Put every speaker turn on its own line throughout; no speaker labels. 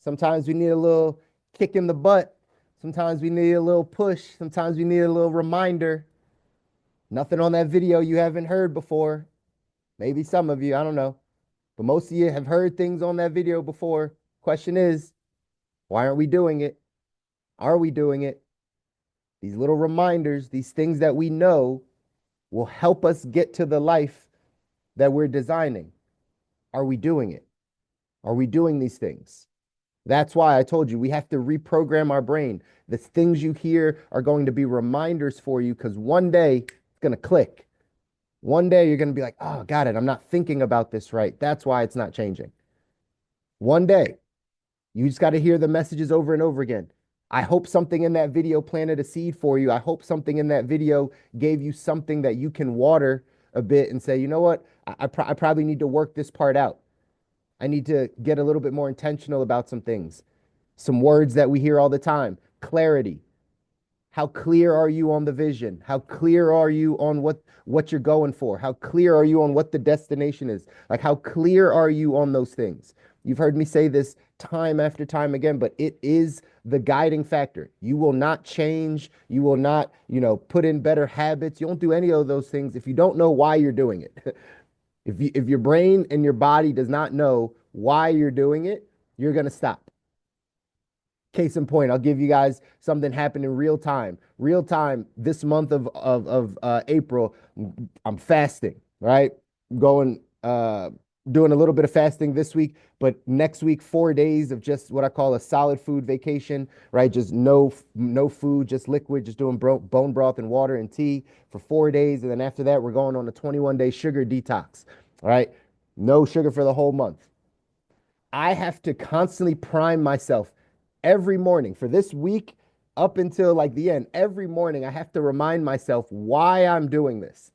Sometimes we need a little kick in the butt. Sometimes we need a little push. Sometimes we need a little reminder. Nothing on that video you haven't heard before. Maybe some of you, I don't know. But most of you have heard things on that video before. Question is, why aren't we doing it? Are we doing it? These little reminders, these things that we know will help us get to the life that we're designing. Are we doing it? Are we doing these things? That's why I told you we have to reprogram our brain. The things you hear are going to be reminders for you because one day it's going to click. One day you're going to be like, oh, got it. I'm not thinking about this right. That's why it's not changing. One day you just got to hear the messages over and over again. I hope something in that video planted a seed for you. I hope something in that video gave you something that you can water a bit and say, you know what? I probably need to work this part out. I need to get a little bit more intentional about some things. Some words that we hear all the time: clarity. How clear are you on the vision? How clear are you on what you're going for? How clear are you on what the destination is? Like, how clear are you on those things? You've heard me say this time after time again, but it is the guiding factor. You will not change. You will not, put in better habits. You won't do any of those things if you don't know why you're doing it. If your brain and your body does not know why you're doing it, you're going to stop. Case in point, I'll give you guys something happened in real time. Real time this month of April, I'm fasting, right? Going doing a little bit of fasting this week, but next week 4 days of just what I call a solid food vacation, right? Just no food, just liquid, just doing bone broth and water and tea for 4 days, and then after that we're going on a 21-day sugar detox, all right? No sugar for the whole month. I have to constantly prime myself every morning for this week up until like the end. Every morning, I have to remind myself why I'm doing this,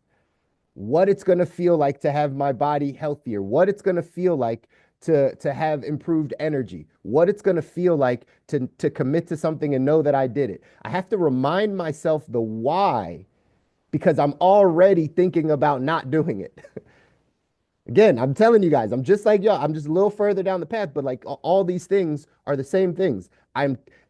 what it's going to feel like to have my body healthier, what it's going to feel like to have improved energy, what it's going to feel like to commit to something and know that I did it. I have to remind myself the why because I'm already thinking about not doing it. Again, I'm telling you guys, I'm just like y'all. I'm just a little further down the path, but like all these things are the same things.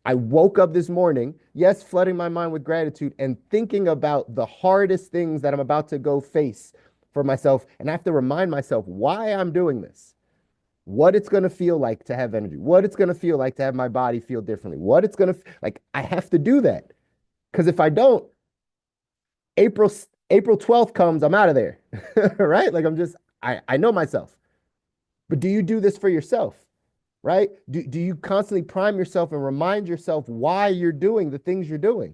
I woke up this morning, yes, flooding my mind with gratitude and thinking about the hardest things that I'm about to go face for myself. And I have to remind myself why I'm doing this, what it's going to feel like to have energy, what it's going to feel like to have my body feel differently, what it's going to like. I have to do that because if I don't, April April 12th comes, I'm out of there, right? Like I know myself. But do you do this for yourself? Right? Do you constantly prime yourself and remind yourself why you're doing the things you're doing?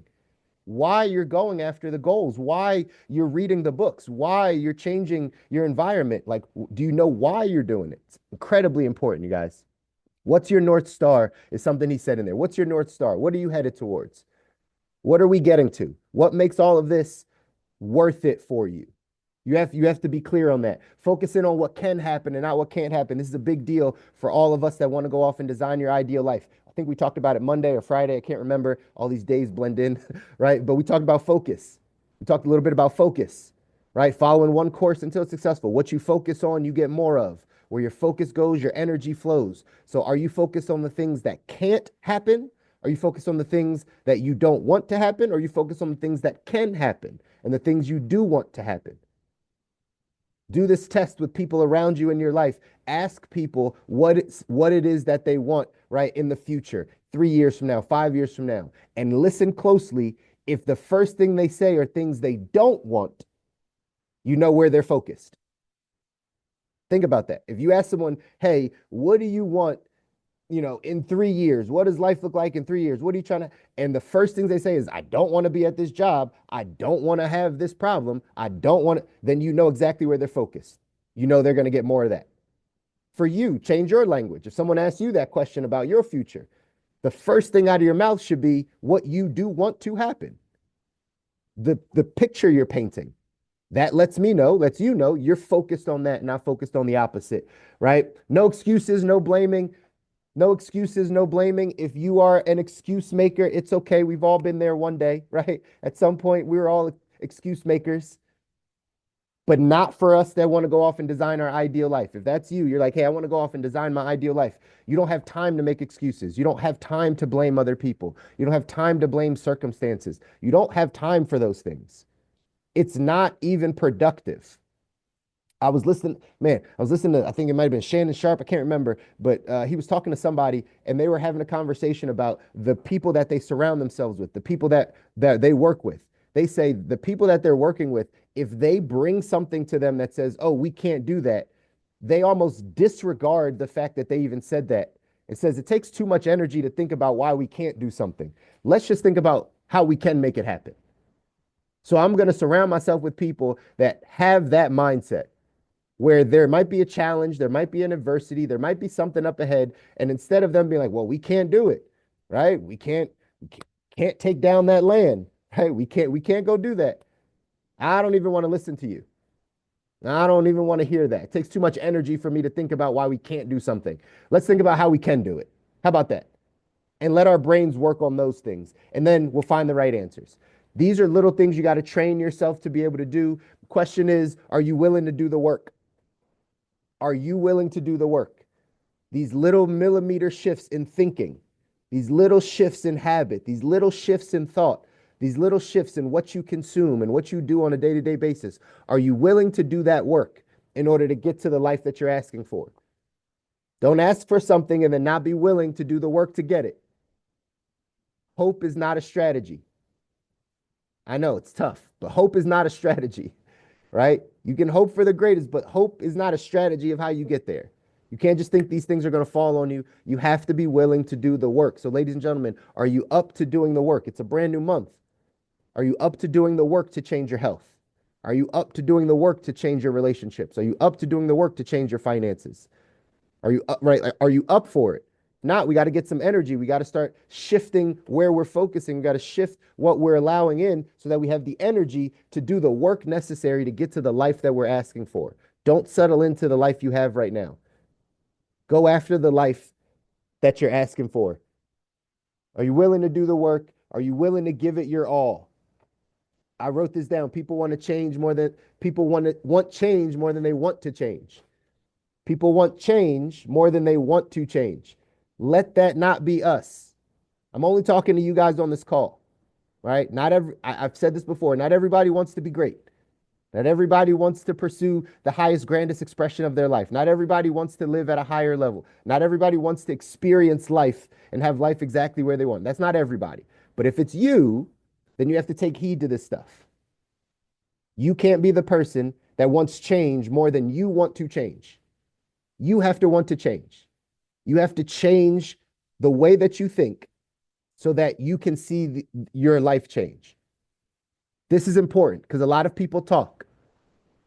Why you're going after the goals? Why you're reading the books? Why you're changing your environment? Like, do you know why you're doing it? It's incredibly important, you guys. What's your North Star is something he said in there. What's your North Star? What are you headed towards? What are we getting to? What makes all of this worth it for you? You have to be clear on that. Focusing on what can happen and not what can't happen. This is a big deal for all of us that want to go off and design your ideal life. I think we talked about it Monday or Friday. I can't remember. All these days blend in, right? But we talked about focus. We talked a little bit about focus, right? Following one course until it's successful. What you focus on, you get more of. Where your focus goes, your energy flows. So are you focused on the things that can't happen? Are you focused on the things that you don't want to happen? Or are you focused on the things that can happen and the things you do want to happen? Do this test with people around you in your life. Ask people what it is that they want, right, in the future, 3 years from now, 5 years from now, and listen closely. If the first thing they say are things they don't want, you know where they're focused. Think about that. If you ask someone, hey, what do you want, in 3 years? What does life look like in 3 years? What are you trying to? And the first thing they say is, I don't want to be at this job. I don't want to have this problem. I don't want to. Then you know exactly where they're focused. You know they're going to get more of that. For you, change your language. If someone asks you that question about your future, the first thing out of your mouth should be what you do want to happen. The picture you're painting. That lets you know you're focused on that, not focused on the opposite, right? No excuses, no blaming. No excuses, no blaming. If you are an excuse maker, it's okay. We've all been there one day, right? At some point, we were all excuse makers. but not for us that want to go off and design our ideal life. If that's you, you're like, hey, I want to go off and design my ideal life. You don't have time to make excuses. You don't have time to blame other people. You don't have time to blame circumstances. You don't have time for those things. It's not even productive. I was listening, man, I was listening to, I think it might have been Shannon Sharp. I can't remember, but he was talking to somebody and they were having a conversation about the people that they surround themselves with, the people that they work with. They say the people that they're working with, if they bring something to them that says, oh, we can't do that, they almost disregard the fact that they even said that. It says it takes too much energy to think about why we can't do something. Let's just think about how we can make it happen. So I'm going to surround myself with people that have that mindset where there might be a challenge, there might be an adversity, there might be something up ahead. And instead of them being like, well, we can't do it, right? We can't take down that land, right? We can't go do that. I don't even want to listen to you. I don't even want to hear that. It takes too much energy for me to think about why we can't do something. Let's think about how we can do it. How about that? And let our brains work on those things. And then we'll find the right answers. These are little things you got to train yourself to be able to do. Question is, are you willing to do the work? Are you willing to do the work? These little millimeter shifts in thinking, these little shifts in habit, these little shifts in thought, these little shifts in what you consume and what you do on a day-to-day basis. Are you willing to do that work in order to get to the life that you're asking for? Don't ask for something and then not be willing to do the work to get it. Hope is not a strategy. I know it's tough, but hope is not a strategy, right? You can hope for the greatest, but hope is not a strategy of how you get there. You can't just think these things are going to fall on you. You have to be willing to do the work. So, ladies and gentlemen, are you up to doing the work? It's a brand new month. Are you up to doing the work to change your health? Are you up to doing the work to change your relationships? Are you up to doing the work to change your finances? Are you up, right? Are you up for it? If not, we got to get some energy. We got to start shifting where we're focusing. We got to shift what we're allowing in so that we have the energy to do the work necessary to get to the life that we're asking for. Don't settle into the life you have right now. Go after the life that you're asking for. Are you willing to do the work? Are you willing to give it your all? I wrote this down. People want to change more than people want change more than they want to change. People want change more than they want to change. Let that not be us. I'm only talking to you guys on this call, right? I've said this before, not everybody wants to be great. Not everybody wants to pursue the highest, grandest expression of their life. Not everybody wants to live at a higher level. Not everybody wants to experience life and have life exactly where they want. That's not everybody. But if it's you, then you have to take heed to this stuff. You can't be the person that wants change more than you want to change. You have to want to change. You have to change the way that you think so that you can see your life change. This is important because a lot of people talk.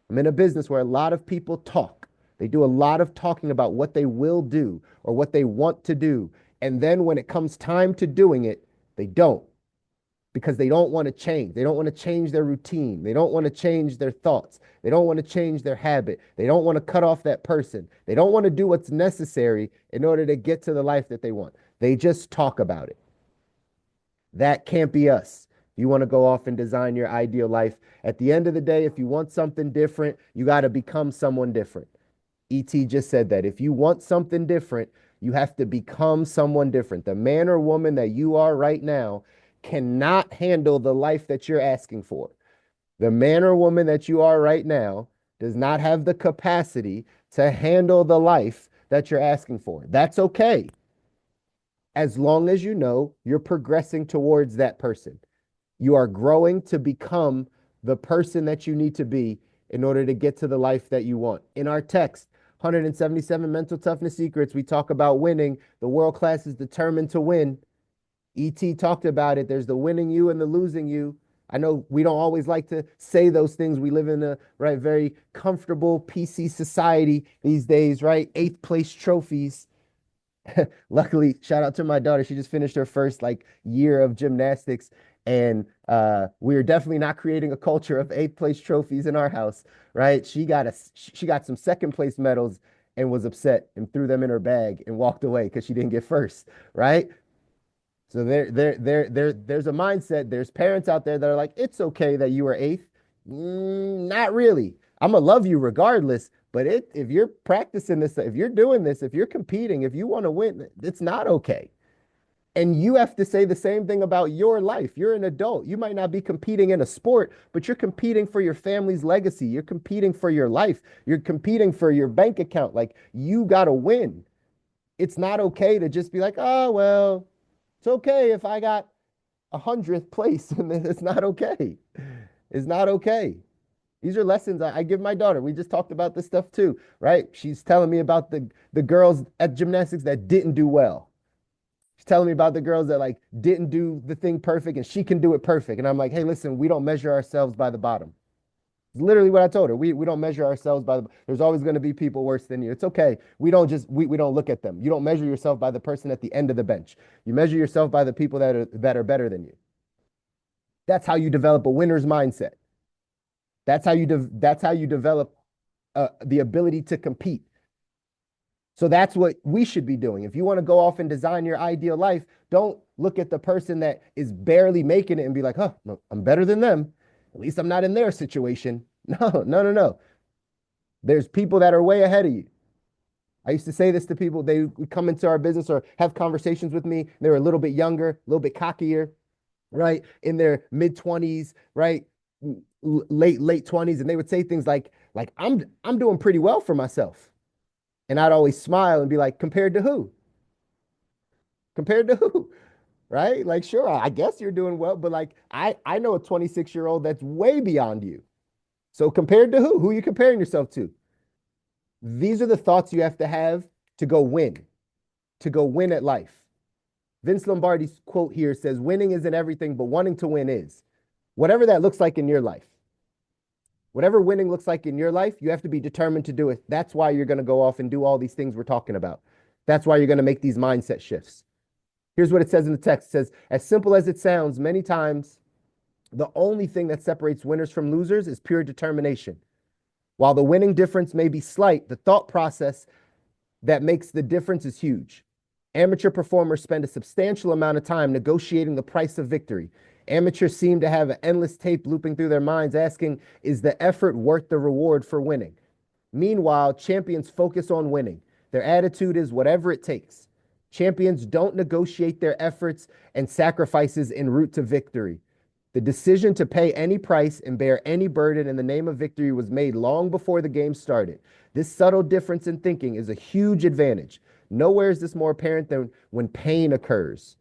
I'm in a business where a lot of people talk. They do a lot of talking about what they will do or what they want to do. And then when it comes time to doing it, they don't because they don't want to change. They don't want to change their routine. They don't want to change their thoughts. They don't want to change their habit. They don't want to cut off that person. They don't want to do what's necessary in order to get to the life that they want. They just talk about it. That can't be us. You want to go off and design your ideal life. At the end of the day, if you want something different, you got to become someone different. E.T. just said that. If you want something different, you have to become someone different. The man or woman that you are right now cannot handle the life that you're asking for. The man or woman that you are right now does not have the capacity to handle the life that you're asking for. That's okay. As long as you know you're progressing towards that person. You are growing to become the person that you need to be in order to get to the life that you want. In our text, 177 Mental Toughness Secrets, we talk about winning. The world class is determined to win. E.T. talked about it. There's the winning you and the losing you. I know we don't always like to say those things. We live in a very comfortable PC society these days, right? 8th place trophies. Luckily, shout out to my daughter. She just finished her first year of gymnastics. And we're definitely not creating a culture of 8th place trophies in our house, right? She got some 2nd place medals and was upset and threw them in her bag and walked away because she didn't get first, right? So there's a mindset. There's parents out there that are like, it's okay that you were 8th. Not really. I'm gonna love you regardless. But if you're practicing this, if you're doing this, if you're competing, if you want to win, it's not okay. And you have to say the same thing about your life. You're an adult. You might not be competing in a sport, but you're competing for your family's legacy. You're competing for your life. You're competing for your bank account. Like you got to win. It's not okay to just be like, oh, well, it's okay if I got 100th place. And it's not okay. It's not okay. These are lessons I give my daughter. We just talked about this stuff too, right? She's telling me about the girls at gymnastics that didn't do well. She's telling me about the girls that like didn't do the thing perfect and she can do it perfect. And I'm like, hey, listen, we don't measure ourselves by the bottom. It's literally what I told her. We don't measure ourselves by there's always going to be people worse than you. It's okay. We don't look at them. You don't measure yourself by the person at the end of the bench. You measure yourself by the people that are better than you. That's how you develop a winner's mindset. That's how you develop the ability to compete. So that's what we should be doing. If you want to go off and design your ideal life, don't look at the person that is barely making it and be like, huh, no, I'm better than them. At least I'm not in their situation. No, no, no, no. There's people that are way ahead of you. I used to say this to people. They would come into our business or have conversations with me. They were a little bit younger, a little bit cockier, right? In their mid 20s, right? Late 20s. And they would say things like I'm doing pretty well for myself. And I'd always smile and be like, compared to who? Compared to who? Right? Like, sure, I guess you're doing well, but like I know a 26-year-old that's way beyond you. So compared to who? Who are you comparing yourself to? These are the thoughts you have to go win at life. Vince Lombardi's quote here says, winning isn't everything, but wanting to win is. Whatever that looks like in your life. Whatever winning looks like in your life, you have to be determined to do it. That's why you're going to go off and do all these things we're talking about. That's why you're going to make these mindset shifts. Here's what it says in the text. It says, as simple as it sounds, many times the only thing that separates winners from losers is pure determination. While the winning difference may be slight, the thought process that makes the difference is huge. Amateur performers spend a substantial amount of time negotiating the price of victory. Amateurs seem to have an endless tape looping through their minds asking, is the effort worth the reward for winning? Meanwhile, champions focus on winning. Their attitude is whatever it takes. Champions don't negotiate their efforts and sacrifices en route to victory. The decision to pay any price and bear any burden in the name of victory was made long before the game started. This subtle difference in thinking is a huge advantage. Nowhere is this more apparent than when pain occurs.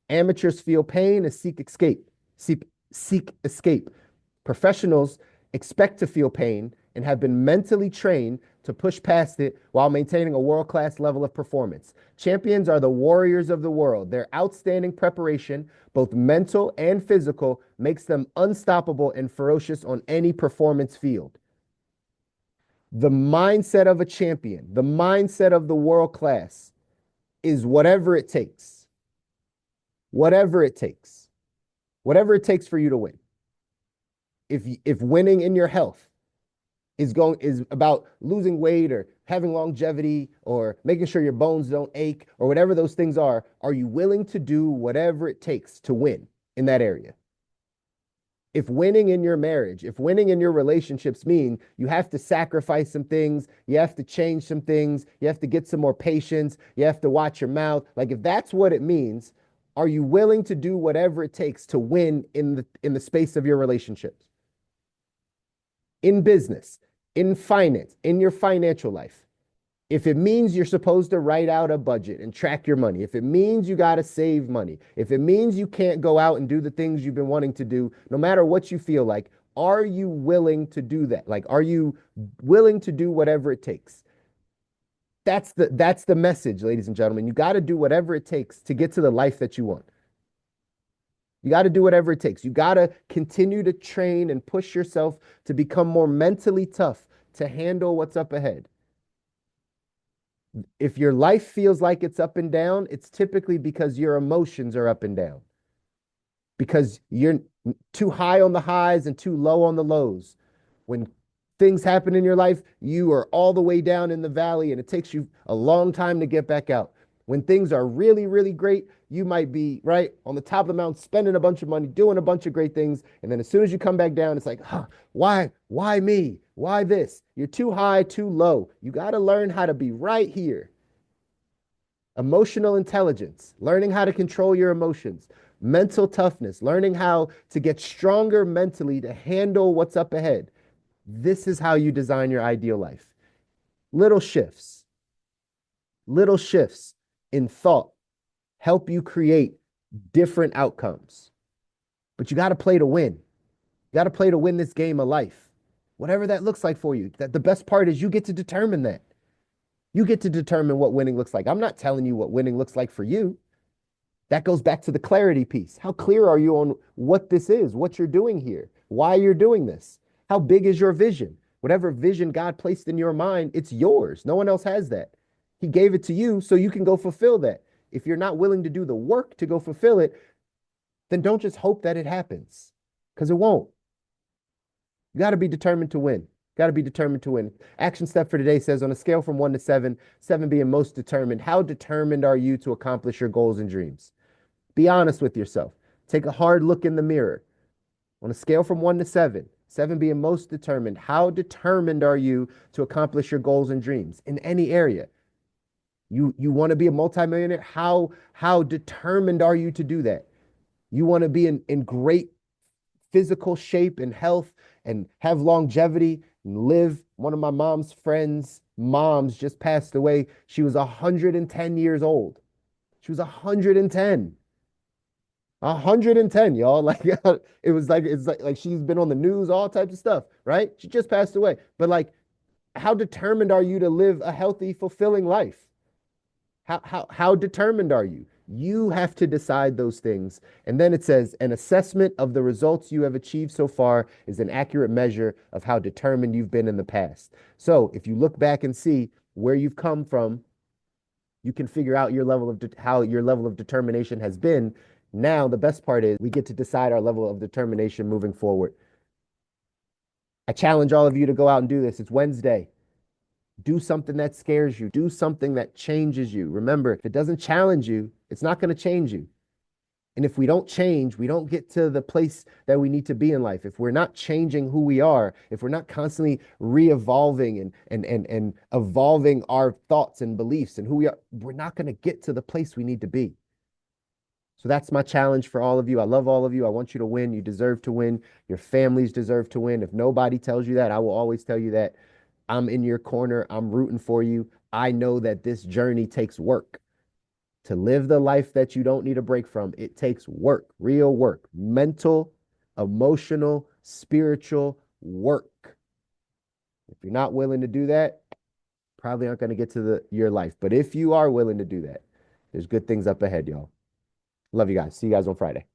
Amateurs feel pain and seek escape. Seek escape. Professionals expect to feel pain and have been mentally trained to push past it while maintaining a world-class level of performance. Champions are the warriors of the world. Their outstanding preparation, both mental and physical, makes them unstoppable and ferocious on any performance field. The mindset of a champion, the mindset of the world class is whatever it takes. Whatever it takes. Whatever it takes for you to win. If winning in your health is about losing weight or having longevity or making sure your bones don't ache or whatever those things are you willing to do whatever it takes to win in that area? If winning in your marriage, if winning in your relationships mean you have to sacrifice some things, you have to change some things, you have to get some more patience, you have to watch your mouth, like if that's what it means, are you willing to do whatever it takes to win in the space of your relationships? In business, in finance, in your financial life. If it means you're supposed to write out a budget and track your money, if it means you got to save money, if it means you can't go out and do the things you've been wanting to do, no matter what you feel like, are you willing to do that? Like, are you willing to do whatever it takes? That's the message, ladies and gentlemen. You got to do whatever it takes to get to the life that you want. You got to do whatever it takes. You got to continue to train and push yourself to become more mentally tough to handle what's up ahead. If your life feels like it's up and down, it's typically because your emotions are up and down. Because you're too high on the highs and too low on the lows. When things happen in your life, you are all the way down in the valley and it takes you a long time to get back out. When things are really, really great, you might be right on the top of the mountain, spending a bunch of money, doing a bunch of great things. And then as soon as you come back down, it's like, huh, why me? Why this? You're too high, too low. You got to learn how to be right here. Emotional intelligence, learning how to control your emotions. Mental toughness, learning how to get stronger mentally to handle what's up ahead. This is how you design your ideal life. Little shifts, little shifts in thought help you create different outcomes. But you got to play to win. You got to play to win this game of life. Whatever that looks like for you. That the best part is you get to determine that. You get to determine what winning looks like. I'm not telling you what winning looks like for you. That goes back to the clarity piece. How clear are you on what this is, what you're doing here, why you're doing this? How big is your vision? Whatever vision God placed in your mind, it's yours. No one else has that. He gave it to you so you can go fulfill that. If you're not willing to do the work to go fulfill it, then don't just hope that it happens because it won't. You got to be determined to win. Got to be determined to win. Action step for today says on a scale from 1 to 7, 7 being most determined, how determined are you to accomplish your goals and dreams? Be honest with yourself. Take a hard look in the mirror. On a scale from 1 to 7, 7 being most determined, how determined are you to accomplish your goals and dreams in any area? You want to be a multimillionaire? How determined are you to do that? You want to be in great physical shape and health and have longevity and live. One of my mom's friends' moms just passed away. She was 110 years old. She was 110. 110, y'all. Like it was like it's like she's been on the news, all types of stuff, right? She just passed away. But like, how determined are you to live a healthy, fulfilling life? How determined are you? You have to decide those things. And then it says, an assessment of the results you have achieved so far is an accurate measure of how determined you've been in the past. So if you look back and see where you've come from, you can figure out your level of how your level of determination has been. Now, the best part is we get to decide our level of determination moving forward. I challenge all of you to go out and do this. It's Wednesday. Do something that scares you. Do something that changes you. Remember, if it doesn't challenge you, it's not going to change you. And if we don't change, we don't get to the place that we need to be in life. If we're not changing who we are, if we're not constantly re-evolving and evolving our thoughts and beliefs and who we are, we're not going to get to the place we need to be. So that's my challenge for all of you. I love all of you. I want you to win. You deserve to win. Your families deserve to win. If nobody tells you that, I will always tell you that. I'm in your corner. I'm rooting for you. I know that this journey takes work. To live the life that you don't need a break from, it takes work, real work, mental, emotional, spiritual work. If you're not willing to do that, probably aren't going to get to your life. But if you are willing to do that, there's good things up ahead, y'all. Love you guys. See you guys on Friday.